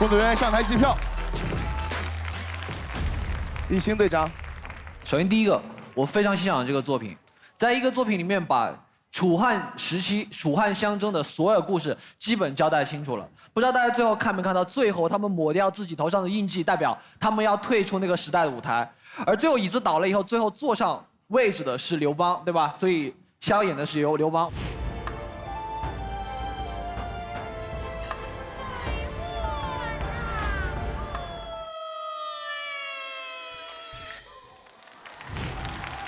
工作人员上台计票。一星队长，首先第一个，我非常欣赏这个作品，在一个作品里面把楚汉时期楚汉相争的所有故事基本交代清楚了。不知道大家最后看没看到，最后他们抹掉自己头上的印记，代表他们要退出那个时代的舞台。而最后椅子倒了以后，最后坐上位置的是刘邦，对吧？所以萧演的是刘邦。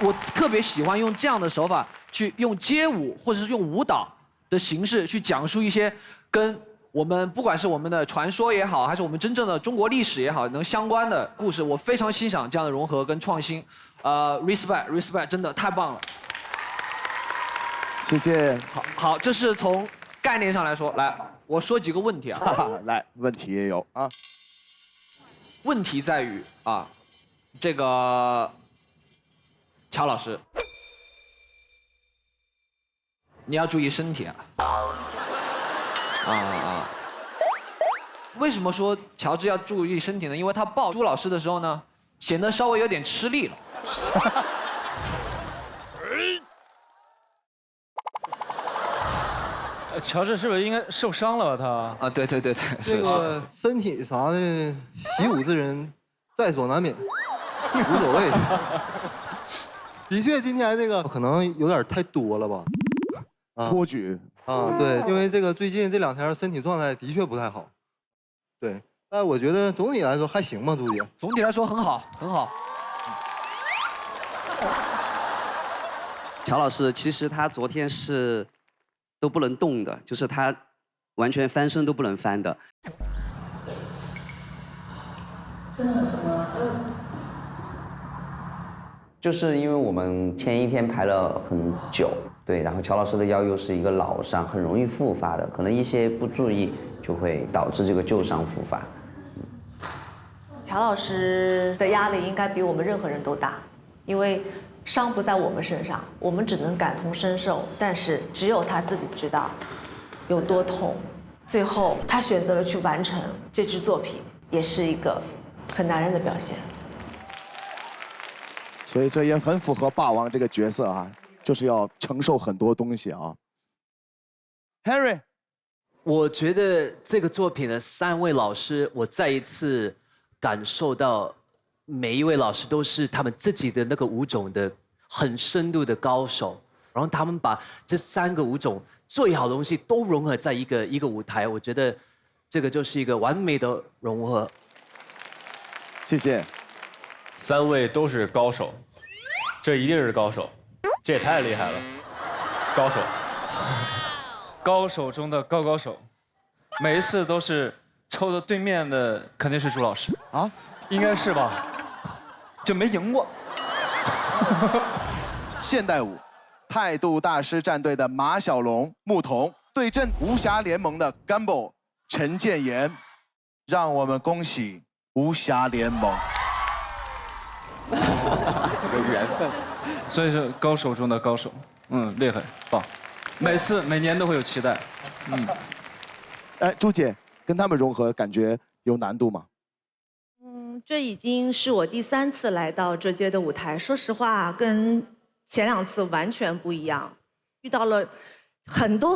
我特别喜欢用这样的手法去用街舞或者是用舞蹈的形式去讲述一些跟我们不管是我们的传说也好，还是我们真正的中国历史也好，能相关的故事，我非常欣赏这样的融合跟创新。respect，真的太棒了。谢谢。好，这是从概念上来说。来，我说几个问题啊。来，问题也有啊。问题在于啊，这个。乔老师，你要注意身体啊！为什么说乔治要注意身体呢？因为他抱朱老师的时候呢，显得稍微有点吃力了。乔治是不是应该受伤了吧？他对，这个身体啥的，习武之人在所难免，无所谓。的确，今天这个可能有点太多了吧？托举对，因为这个最近这2天身体状态的确不太好。对，但我觉得总体来说还行吧，朱姐。总体来说很好，很好。乔老师，其实他昨天是都不能动的，就是他完全翻身都不能翻的。真的吗？就是因为我们前一天排了很久，对，然后乔老师的腰又是一个老伤，很容易复发的，可能一些不注意就会导致这个旧伤复发。乔老师的压力应该比我们任何人都大，因为伤不在我们身上，我们只能感同身受，但是只有他自己知道有多痛。最后他选择了去完成这支作品，也是一个很男人的表现。所以这也很符合霸王这个角色啊，就是要承受很多东西啊。Henry， 我觉得这个作品的3位老师，我再一次感受到每一位老师都是他们自己的那个舞种的很深度的高手，然后他们把这3个舞种最好的东西都融合在一个舞台，我觉得这个就是一个完美的融合。谢谢。3位都是高手，这一定是高手，这也太厉害了，高手，高手中的高手，每一次都是抽的对面的肯定是朱老师啊，应该是吧，就没赢过。现代舞，态度大师战队的马小龙、牧童对阵无暇联盟的 Gumball 陈建言，让我们恭喜无暇联盟。有缘分，所以说高手中的高手，厉害，棒，每年都会有期待，哎，朱姐跟他们融合，感觉有难度吗？这已经是我第3次来到这届的舞台，说实话，跟前2次完全不一样，遇到了很多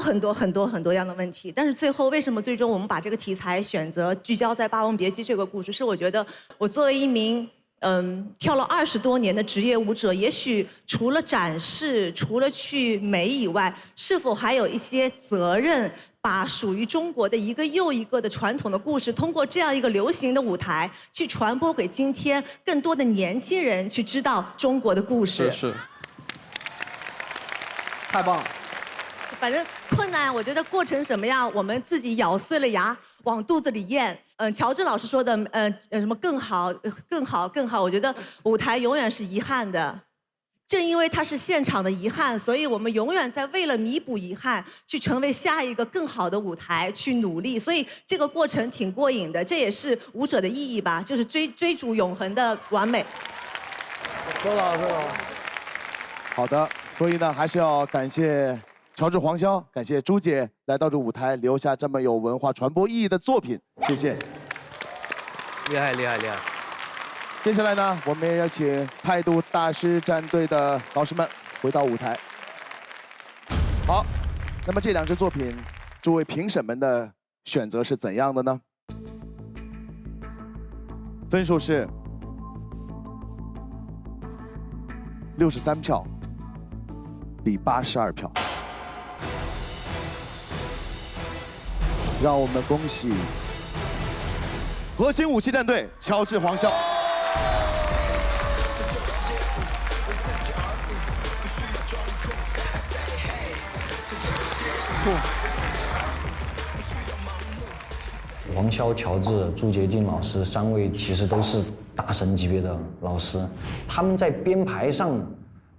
样的问题。但是最后，为什么最终我们把这个题材选择聚焦在《霸王别姬》这个故事？是我觉得我作为一名跳了20多年的职业舞者，也许除了展示，除了去美以外，是否还有一些责任，把属于中国的一个又一个的传统的故事，通过这样一个流行的舞台，去传播给今天更多的年轻人，去知道中国的故事。是，太棒了。反正困难，我觉得过程什么样，我们自己咬碎了牙往肚子里咽。乔治老师说的，什么更好，我觉得舞台永远是遗憾的。正因为它是现场的遗憾，所以我们永远在为了弥补遗憾，去成为下一个更好的舞台去努力。所以这个过程挺过瘾的，这也是舞者的意义吧，就是追逐永恒的完美。周老师，好的，所以呢，还是要感谢乔治、黄潇，感谢朱姐来到这舞台，留下这么有文化传播意义的作品，谢谢。厉害厉害厉害！接下来呢，我们也要请态度大师战队的老师们回到舞台。好，那么这2支作品，诸位评审们的选择是怎样的呢？分数是63票比82票，让我们恭喜核心武器战队乔治、黄潇。黄潇、乔治、朱洁静老师3位其实都是大神级别的老师，他们在编排上，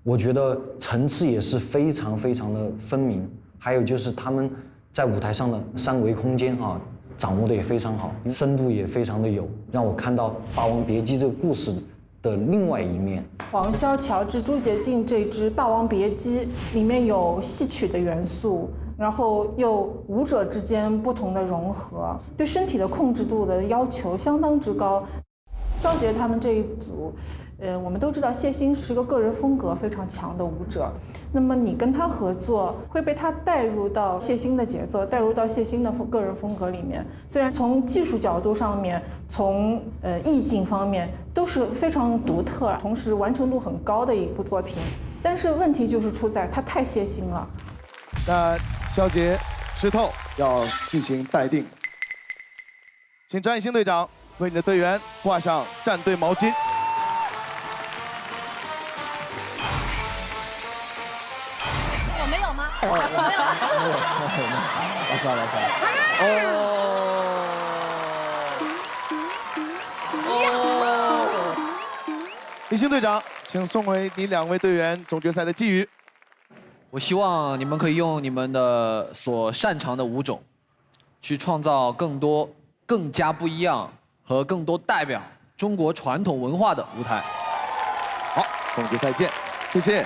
我觉得层次也是非常非常的分明。还有就是他们在舞台上的3维空间啊，掌握的也非常好，深度也非常的有，让我看到《霸王别姬》这个故事的另外一面。黄潇、乔治、朱洁静这支《霸王别姬》里面有戏曲的元素，然后又舞者之间不同的融合，对身体的控制度的要求相当之高。肖杰他们这一组，我们都知道谢欣是个个人风格非常强的舞者，那么你跟他合作会被他带入到谢欣的节奏，带入到谢欣的个人风格里面。虽然从技术角度上面，从意境方面都是非常独特，同时完成度很高的一部作品，但是问题就是出在他太谢欣了。那肖杰、石头要进行待定，请张艺兴队长为你的队员挂上战队毛巾。我没有吗？没有。拉上来。艺兴队长，请送回你2位队员总决赛的寄语。我希望你们可以用你们的所擅长的舞种，去创造更多、更加不一样和更多代表中国传统文化的舞台。好，总决赛见，谢谢。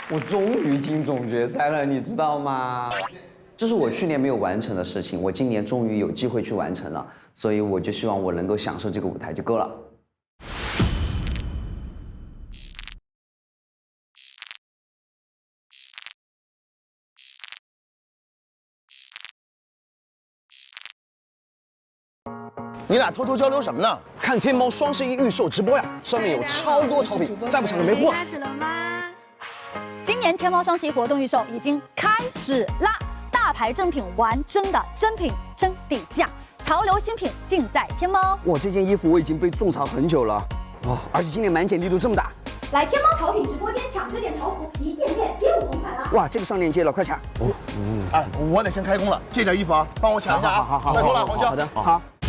我终于进总决赛了，你知道吗？这是我去年没有完成的事情，我今年终于有机会去完成了，所以我就希望我能够享受这个舞台就够了。你俩偷偷交流什么呢？看天猫双11预售直播呀，上面有超多超品，再不抢就没货了。开始了吗？今年天猫双11活动预售已经开始啦！大牌正品玩真的，真品真底价，潮流新品尽在天猫。哇，这件衣服我已经被种草很久了，哇！而且今年满减力度这么大。来天猫潮品直播间抢这件潮服，一件变第5同款了。哇，这个上链接了，快抢！哎，我得先开工了，这件衣服啊，帮我抢一下啊！好，拜托了，黄潇。好的，好。